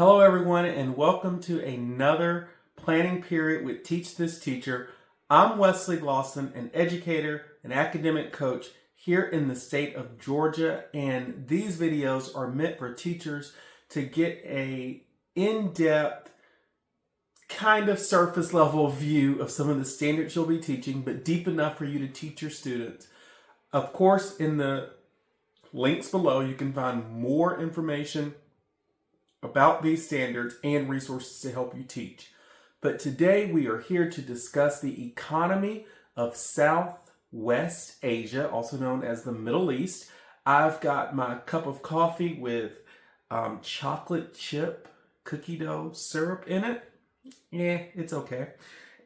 Hello everyone and welcome to another planning period with Teach This Teacher. I'm Wesley Glosson, an educator and academic coach here in the state of Georgia, and these videos are meant for teachers to get a in-depth, kind of surface level view of some of the standards you'll be teaching, but deep enough for you to teach your students. Of course, in the links below you can find more information about these standards and resources to help you teach. But today we are here to discuss the economy of Southwest Asia, also known as the Middle East. I've got my cup of coffee with chocolate chip cookie dough syrup in it. Yeah, it's okay.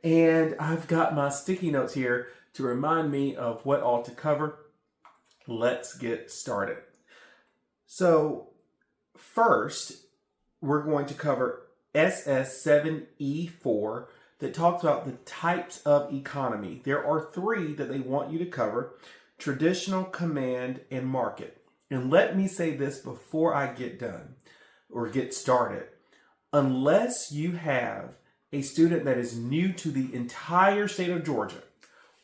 And I've got my sticky notes here to remind me of what all to cover. Let's get started. So first, we're going to cover SS7E4 that talks about the types of economy. There are three that they want you to cover: traditional, command, and market. And let me say this before I get done or get started. Unless you have a student that is new to the entire state of Georgia,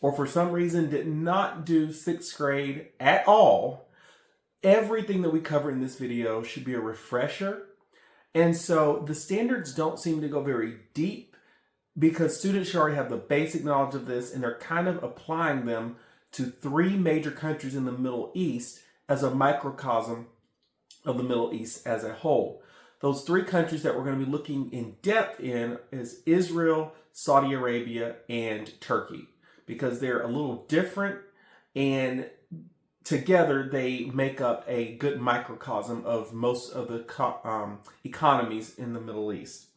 or for some reason did not do sixth grade at all, everything that we cover in this video should be a refresher. And so the standards don't seem to go very deep because students should already have the basic knowledge of this, and they're kind of applying them to three major countries in the Middle East as a microcosm of the Middle East as a whole. Those three countries that we're going to be looking in depth in is Israel, Saudi Arabia, and Turkey, because they're a little different, and together they make up a good microcosm of most of the economies in the Middle East.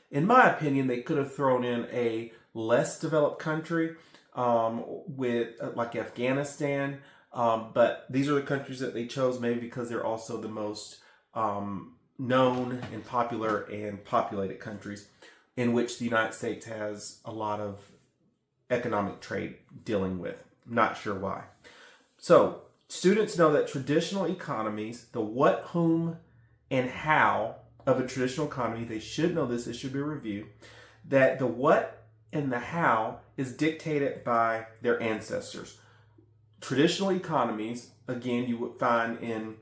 In my opinion, they could have thrown in a less developed country with like Afghanistan, but these are the countries that they chose, maybe because they're also the most known and popular and populated countries in which the United States has a lot of economic trade dealing with. Not sure why. So students know that traditional economies, the what, whom, and how of a traditional economy, they should know this, it should be reviewed, that the what and the how is dictated by their ancestors. Traditional economies, again, you would find in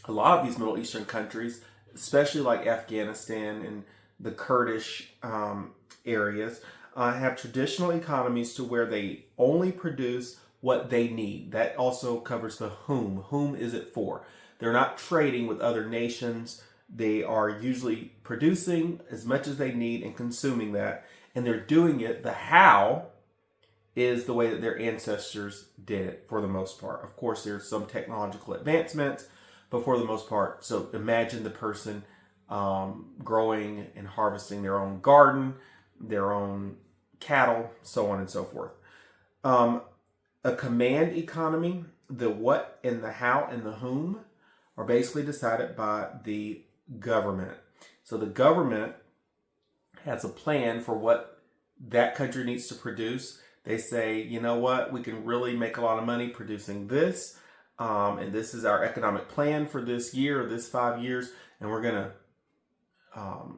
a lot of these Middle Eastern countries, especially like Afghanistan and the Kurdish areas, have traditional economies to where they only produce what they need. That also covers the whom. Whom is it for? They're not trading with other nations. They are usually producing as much as they need and consuming that. And they're doing it. The how is the way that their ancestors did it for the most part. Of course, there's some technological advancements, but for the most part. So imagine the person growing and harvesting their own garden, their own cattle, so on and so forth. A command economy, the what and the how and the whom are basically decided by the government. So the government has a plan for what that country needs to produce. They say, you know what, we can really make a lot of money producing this, and this is our economic plan for this year or this 5 years, and we're going to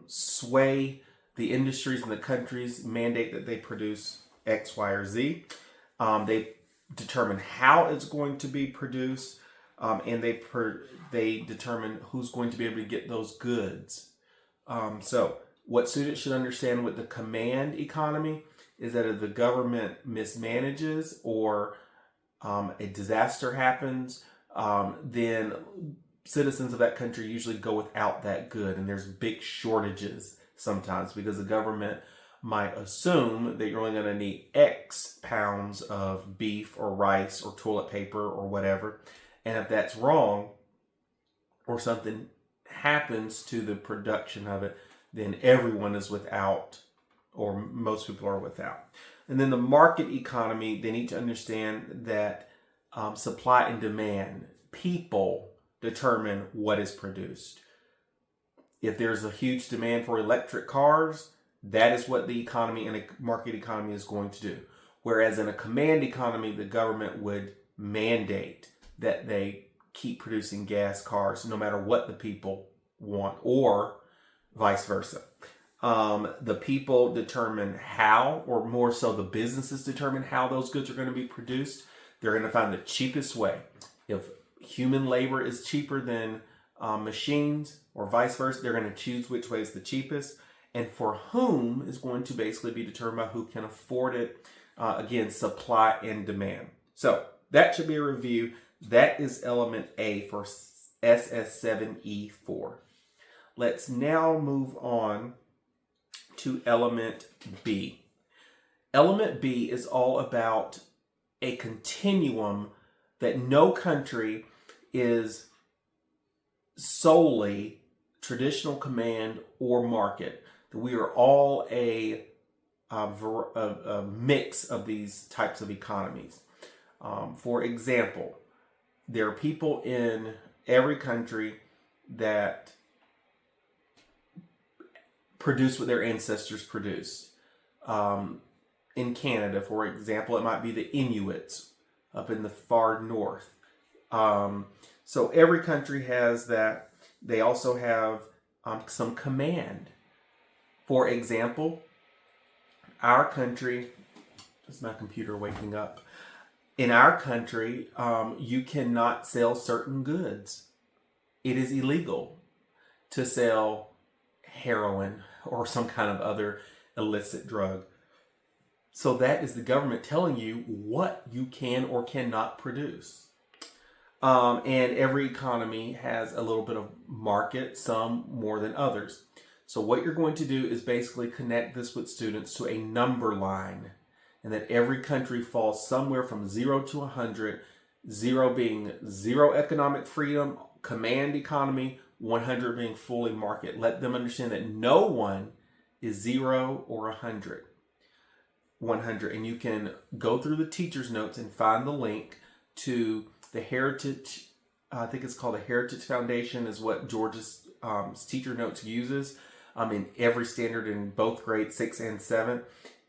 sway the industries in the countries, mandate that they produce X, Y, or Z. They determine how it's going to be produced, and they determine who's going to be able to get those goods. So what students should understand with the command economy is that if the government mismanages or a disaster happens, then citizens of that country usually go without that good, and there's big shortages sometimes because the government might assume that you're only going to need X pounds of beef or rice or toilet paper or whatever. And if that's wrong or something happens to the production of it, then everyone is without, or most people are without. And then the market economy, they need to understand that supply and demand, people determine what is produced. If there's a huge demand for electric cars, that is what the economy and a market economy is going to do. Whereas in a command economy, the government would mandate that they keep producing gas cars no matter what the people want, or vice versa. The people determine how, or more so the businesses determine how those goods are going to be produced. They're going to find the cheapest way. If human labor is cheaper than machines or vice versa, they're going to choose which way is the cheapest. And for whom is going to basically be determined by who can afford it. Again, supply and demand. So that should be a review. That is element A for SS7E4. Let's now move on to element B. Element B is all about a continuum that no country is solely traditional command or market. We are all a mix of these types of economies. For example, there are people in every country that produce what their ancestors produced. In Canada, for example, it might be the Inuits up in the far north. So every country has that. They also have some command. For example, our country, is my computer waking up? In our country, you cannot sell certain goods. It is illegal to sell heroin or some kind of other illicit drug. So that is the government telling you what you can or cannot produce. And every economy has a little bit of market, some more than others. So what you're going to do is basically connect this with students to a number line, and that every country falls somewhere from 0 to 100, 0 being zero economic freedom, command economy, 100 being fully market. Let them understand that no one is 0 or 100. 100. And you can go through the teacher's notes and find the link to the Heritage, I think it's called the Heritage Foundation, is what Georgia's teacher notes uses in every standard in both grades 6 and 7.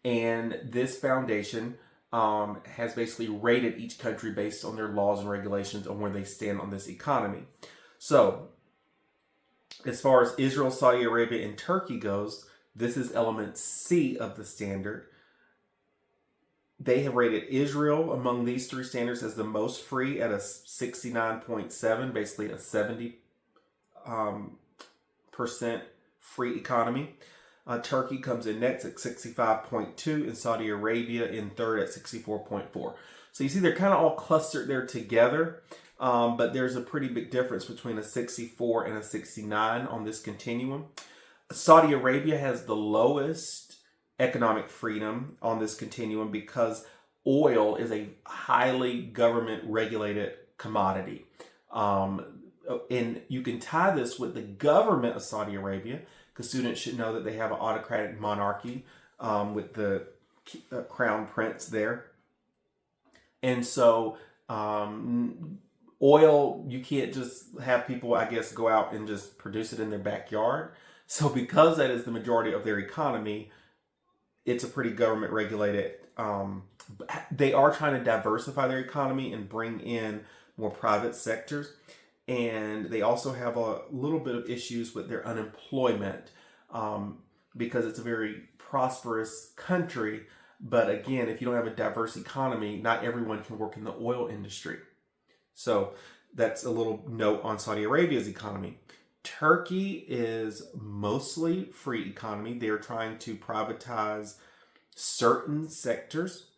And this foundation has basically rated each country based on their laws and regulations on where they stand on this economy. So as far as Israel, Saudi Arabia, and Turkey goes, this is element C of the standard. They have rated Israel among these three standards as the most free at a 69.7, basically a 70% free economy. Turkey comes in next at 65.2, and Saudi Arabia in third at 64.4. So you see they're kind of all clustered there together, but there's a pretty big difference between a 64 and a 69 on this continuum. Saudi Arabia has the lowest economic freedom on this continuum because oil is a highly government regulated commodity. And you can tie this with the government of Saudi Arabia, because students should know that they have an autocratic monarchy with the crown prince there. And so oil, you can't just have people, I guess, go out and just produce it in their backyard. So because that is the majority of their economy, it's a pretty government regulated. They are trying to diversify their economy and bring in more private sectors. And they also have a little bit of issues with their unemployment because it's a very prosperous country. But again, if you don't have a diverse economy, not everyone can work in the oil industry. So that's a little note on Saudi Arabia's economy. Turkey is mostly free economy. They're trying to privatize certain sectors.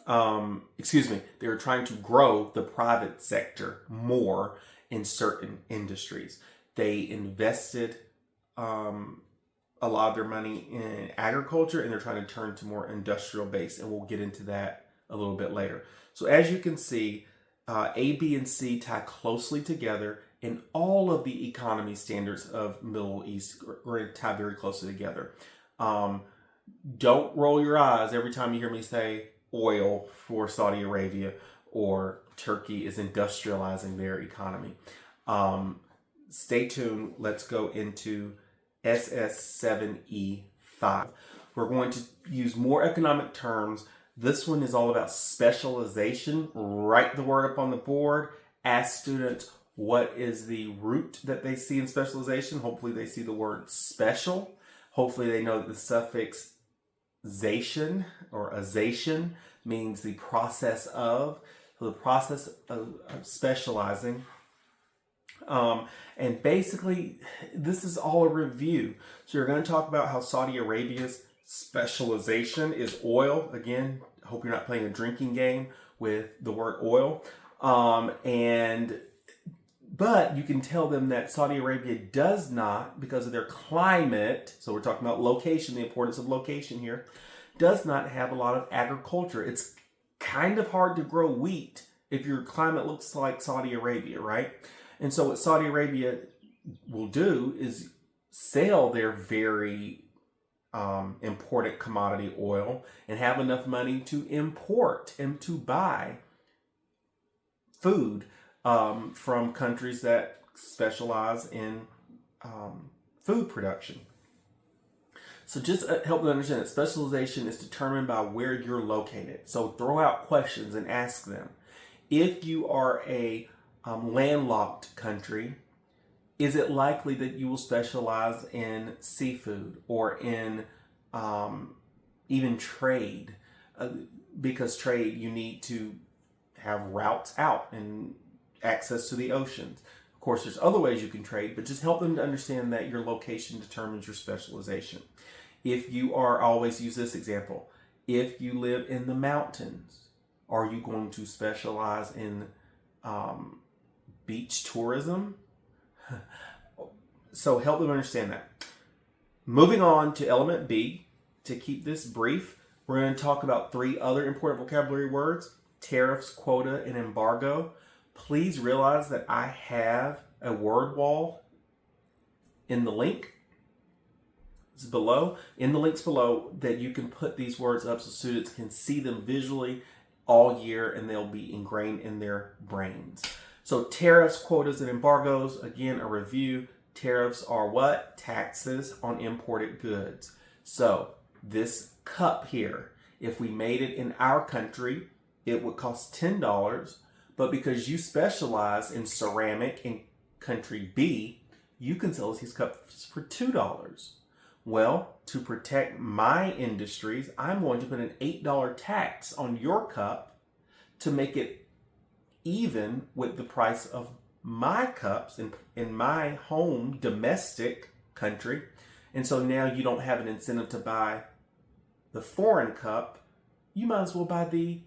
They're trying to grow the private sector more in certain industries. They invested a lot of their money in agriculture, and they're trying to turn to more industrial base, and we'll get into that a little bit later. So as you can see, A, B, and C tie closely together, and all of the economy standards of Middle East are going to tie very closely together. Don't roll your eyes every time you hear me say oil for Saudi Arabia or Turkey is industrializing their economy. Stay tuned. Let's go into SS7E5. We're going to use more economic terms. This one is all about specialization. Write the word up on the board. Ask students, What is the root that they see in specialization? Hopefully they see the word special. Hopefully they know that the suffix zation or azation means the process of. So the process of specializing. And basically, this is all a review. So you're going to talk about how Saudi Arabia's specialization is oil. Again, I hope you're not playing a drinking game with the word oil. But you can tell them that Saudi Arabia does not, because of their climate, so we're talking about location, the importance of location here, does not have a lot of agriculture. It's kind of hard to grow wheat if your climate looks like Saudi Arabia, right? And so what Saudi Arabia will do is sell their very important commodity oil and have enough money to import and to buy food from countries that specialize in food production. So just help them understand that specialization is determined by where you're located. So throw out questions and ask them. If you are a landlocked country, is it likely that you will specialize in seafood or in even trade? Because trade, you need to have routes out and access to the oceans. Of course, there's other ways you can trade, but just help them to understand that your location determines your specialization. If you are, I always use this example, if you live in the mountains, are you going to specialize in beach tourism? So help them understand that. Moving on to element B, to keep this brief, we're going to talk about 3 other important vocabulary words: tariffs, quota, and embargo. Please realize that I have a word wall in the link. It's below, in the links below, that you can put these words up so students can see them visually all year and they'll be ingrained in their brains. So tariffs, quotas, and embargoes, again, a review. Tariffs are what? Taxes on imported goods. So this cup here, if we made it in our country, it would cost $10, but because you specialize in ceramic in country B, you can sell these cups for $2. Well, to protect my industries, I'm going to put an $8 tax on your cup to make it even with the price of my cups in my home domestic country. And so now you don't have an incentive to buy the foreign cup. You might as well buy the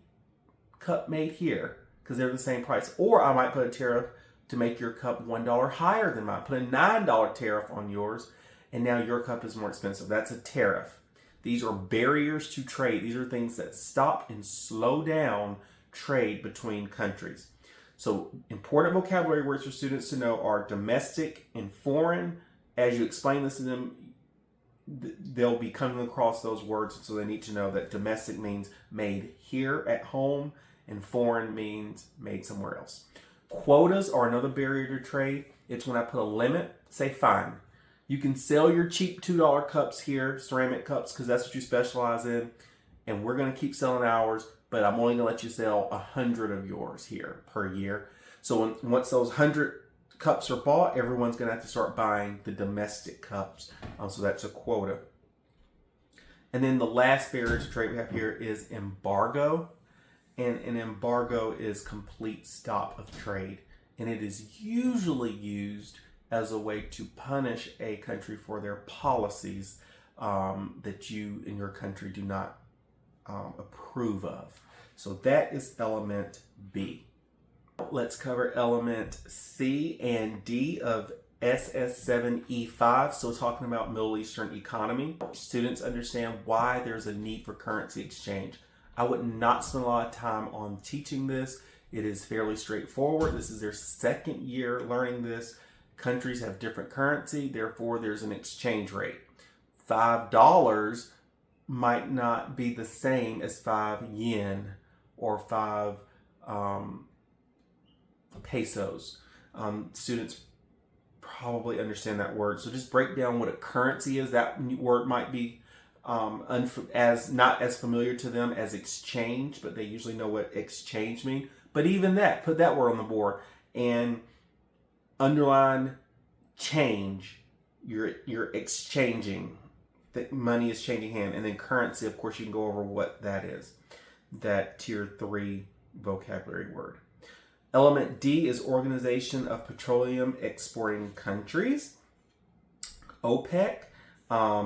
cup made here because they're the same price. Or I might put a tariff to make your cup $1 higher than mine. Put a $9 tariff on yours, and now your cup is more expensive. That's a tariff. These are barriers to trade. These are things that stop and slow down trade between countries. So important vocabulary words for students to know are domestic and foreign. As you explain this to them, they'll be coming across those words, so they need to know that domestic means made here at home and foreign means made somewhere else. Quotas are another barrier to trade. It's when I put a limit, say fine. You can sell your cheap $2 cups here, ceramic cups, because that's what you specialize in, and we're going to keep selling ours, but I'm only going to let you sell 100 of yours here per year. So once those 100 cups are bought, everyone's going to have to start buying the domestic cups. So that's a quota. And then the last barrier to trade we have here is embargo. And an embargo is complete stop of trade. And it is usually used as a way to punish a country for their policies that you in your country do not approve of. So that is element B. Let's cover element C and D of SS7E5. So talking about Middle Eastern economy. Students understand why there's a need for currency exchange. I would not spend a lot of time on teaching this. It is fairly straightforward. This is their second year learning this. Countries have different currency, therefore there's an exchange rate. $5 might not be the same as 5 yen or 5 pesos. Students probably understand that word. So just break down what a currency is. That word might be not as familiar to them as exchange, but they usually know what exchange means. But even that, put that word on the board. And underline change. You're exchanging. That money is changing hand. And then currency, of course, you can go over what that is. That tier 3 vocabulary word. Element D is Organization of Petroleum Exporting Countries. OPEC.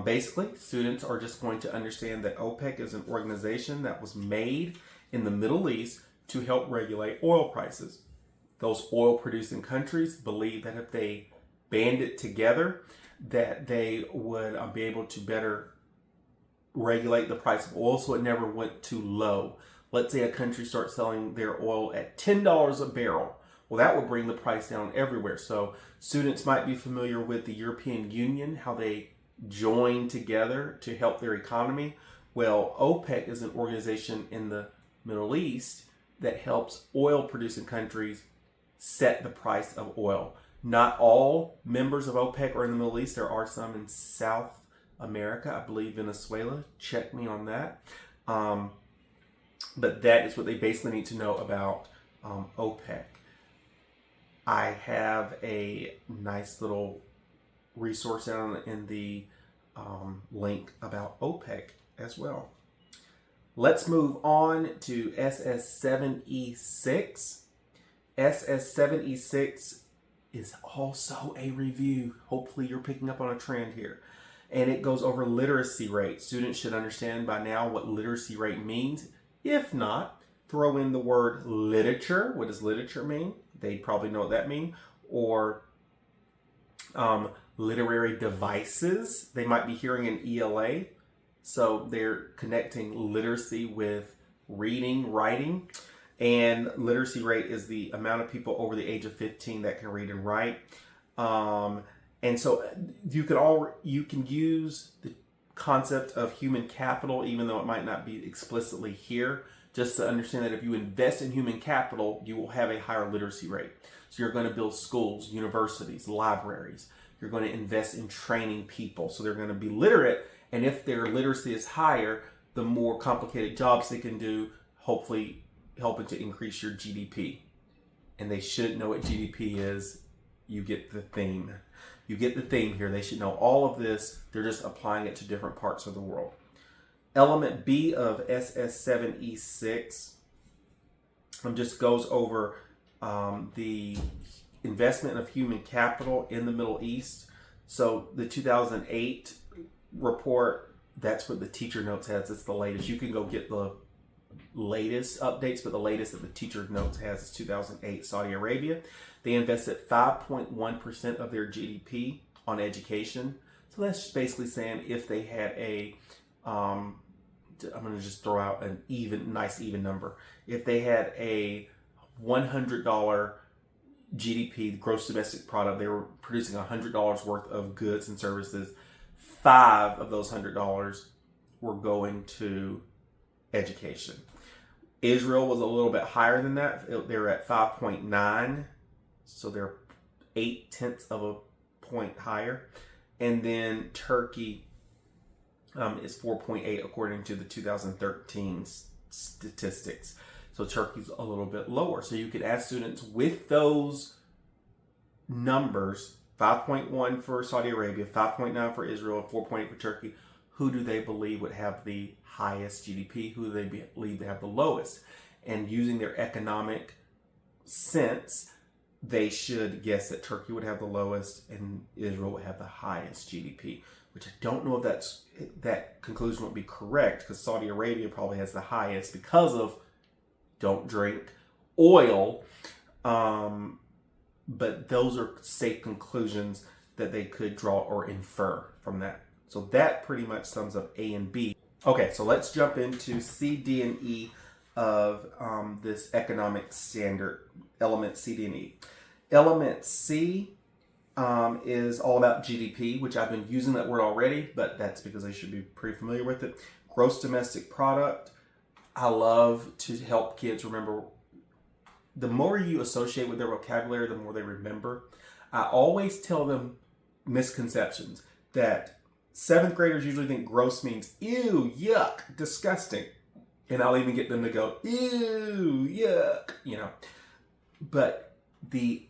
Basically, students are just going to understand that OPEC is an organization that was made in the Middle East to help regulate oil prices. Those oil producing countries believe that if they band it together, that they would be able to better regulate the price of oil so it never went too low. Let's say a country starts selling their oil at $10 a barrel. Well, that would bring the price down everywhere. So students might be familiar with the European Union, how they join together to help their economy. Well, OPEC is an organization in the Middle East that helps oil producing countries set the price of oil. Not all members of OPEC are in the Middle East. There are some in South America. I believe Venezuela. Check me on that. But that is what they basically need to know about OPEC. I have a nice little resource down in the link about OPEC as well. Let's move on to SS7E6. SS7E6 is also a review. Hopefully you're picking up on a trend here. And it goes over literacy rate. Students should understand by now what literacy rate means. If not, throw in the word literature. What does literature mean? They probably know what that means. Or literary devices. They might be hearing an ELA. So they're connecting literacy with reading, writing. And literacy rate is the amount of people over the age of 15 that can read and write. And so you can use the concept of human capital, even though it might not be explicitly here, just to understand that if you invest in human capital, you will have a higher literacy rate. So you're going to build schools, universities, libraries. You're going to invest in training people. So they're going to be literate. And if their literacy is higher, the more complicated jobs they can do, hopefully helping to increase your GDP. And they should know what GDP is. You get the theme. You get the theme here. They should know all of this. They're just applying it to different parts of the world. Element B of SS7E6 just goes over the investment of human capital in the Middle East. So the 2008 report, that's what the teacher notes has. It's the latest. You can go get the latest updates, but the latest that the teacher notes has is 2008 Saudi Arabia. They invested 5.1% of their GDP on education. So that's just basically saying if they had I'm going to just throw out an nice even number. If they had a $100 GDP, gross domestic product, they were producing $100 worth of goods and services. 5 of those $100 were going to education. Israel was a little bit higher than that. They were at 5.9, so they're 0.8 of a point higher. And then Turkey is 4.8 according to the 2013 statistics. So Turkey's a little bit lower. So you could ask students with those numbers, 5.1 for Saudi Arabia, 5.9 for Israel, 4.8 for Turkey, who do they believe would have the highest GDP? Who do they believe they have the lowest? And using their economic sense, they should guess that Turkey would have the lowest and Israel would have the highest GDP, which I don't know if that conclusion would be correct, because Saudi Arabia probably has the highest because of don't drink oil. But those are safe conclusions that they could draw or infer from that. So that pretty much sums up A and B. Okay, so let's jump into C, D, and E of this economic standard, element C, D, and E. Element C is all about GDP, which I've been using that word already, but that's because I should be pretty familiar with it. Gross domestic product. I love to help kids remember. The more you associate with their vocabulary, the more they remember. I always tell them misconceptions that 7th graders usually think gross means ew, yuck, disgusting. And I'll even get them to go, ew, yuck, But the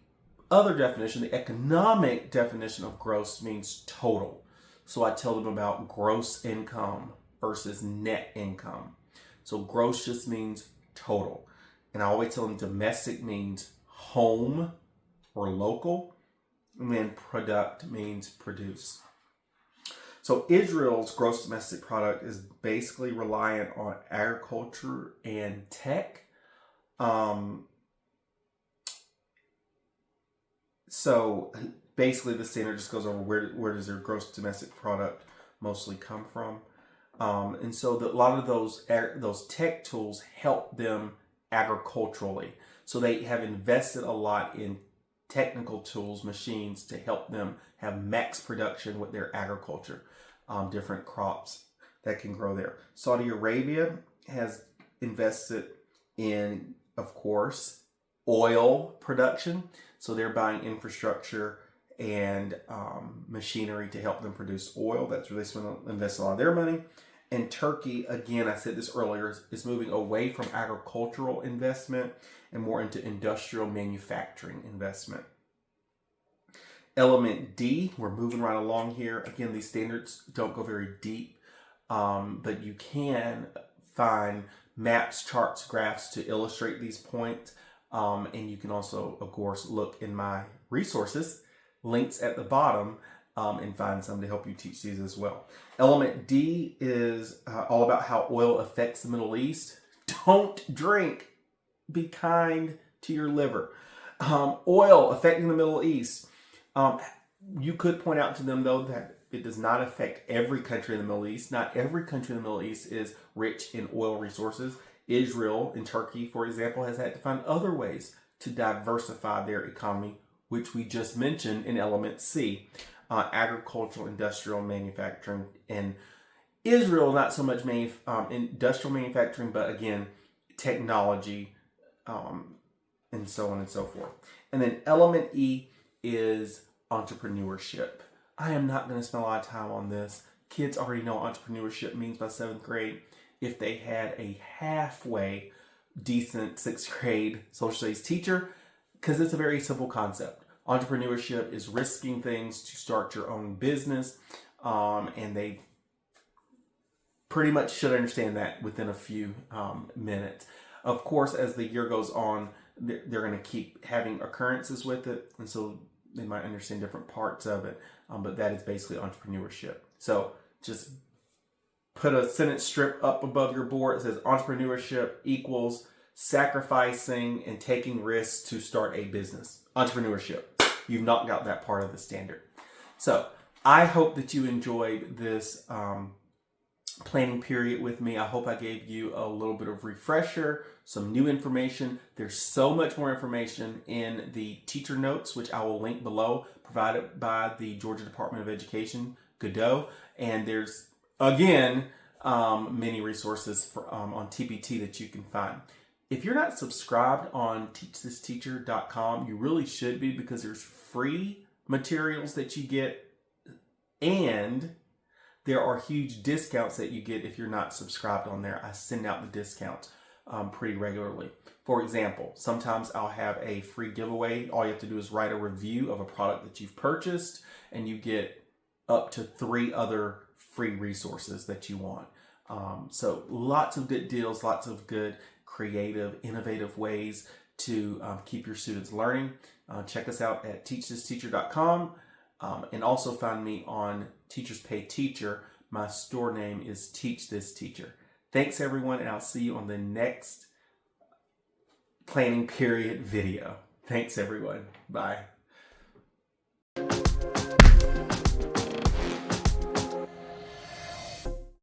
other definition, the economic definition of gross means total. So I tell them about gross income versus net income. So gross just means total. And I always tell them domestic means home or local. And then product means produce. So Israel's gross domestic product is basically reliant on agriculture and tech. So basically the standard just goes over where does their gross domestic product mostly come from. And so a lot of those tech tools help them agriculturally. So they have invested a lot in technical tools, machines to help them have max production with their agriculture, different crops that can grow there. Saudi Arabia has invested in, of course, oil production. So they're buying infrastructure and machinery to help them produce oil. That's where they invest a lot of their money. And Turkey, again, I said this earlier, is moving away from agricultural investment and more into industrial manufacturing investment. Element D, we're moving right along here. Again, these standards don't go very deep, but you can find maps, charts, graphs to illustrate these points. And you can also, of course, look in my resources, links at the bottom, and find some to help you teach these as well. Element D is all about how oil affects the Middle East. Don't drink. Be kind to your liver. Oil affecting the Middle East. You could point out to them, though, that it does not affect every country in the Middle East. Not every country in the Middle East is rich in oil resources. Israel and Turkey, for example, has had to find other ways to diversify their economy, which we just mentioned in element C, agricultural, industrial manufacturing. And Israel, not so much industrial manufacturing, but again, technology, and so on and so forth. And then element E is entrepreneurship. I am not going to spend a lot of time on this. Kids already know what entrepreneurship means by 7th grade. If they had a halfway decent 6th grade social studies teacher, because it's a very simple concept. Entrepreneurship is risking things to start your own business, and they pretty much should understand that within a few minutes. Of course, as the year goes on, they're going to keep having occurrences with it, and so they might understand different parts of it, but that is basically entrepreneurship. So just put a sentence strip up above your board. It says entrepreneurship equals sacrificing and taking risks to start a business. Entrepreneurship. You've not got that part of the standard. So I hope that you enjoyed this planning period with me. I hope I gave you a little bit of refresher, some new information. There's so much more information in the teacher notes, which I will link below, provided by the Georgia Department of Education, Godot. And there's, again, many resources on TPT that you can find. If you're not subscribed on teachthisteacher.com, you really should be, because there's free materials that you get, and there are huge discounts that you get if you're not subscribed on there. I send out the discounts pretty regularly. For example, sometimes I'll have a free giveaway. All you have to do is write a review of a product that you've purchased, and you get up to 3 other free resources that you want. So lots of good deals, lots of good, creative, innovative ways to keep your students learning. Check us out at teachthisteacher.com, and also find me on Teachers Pay Teacher. My store name is Teach This Teacher. Thanks, everyone, and I'll see you on the next planning period video. Thanks, everyone. Bye.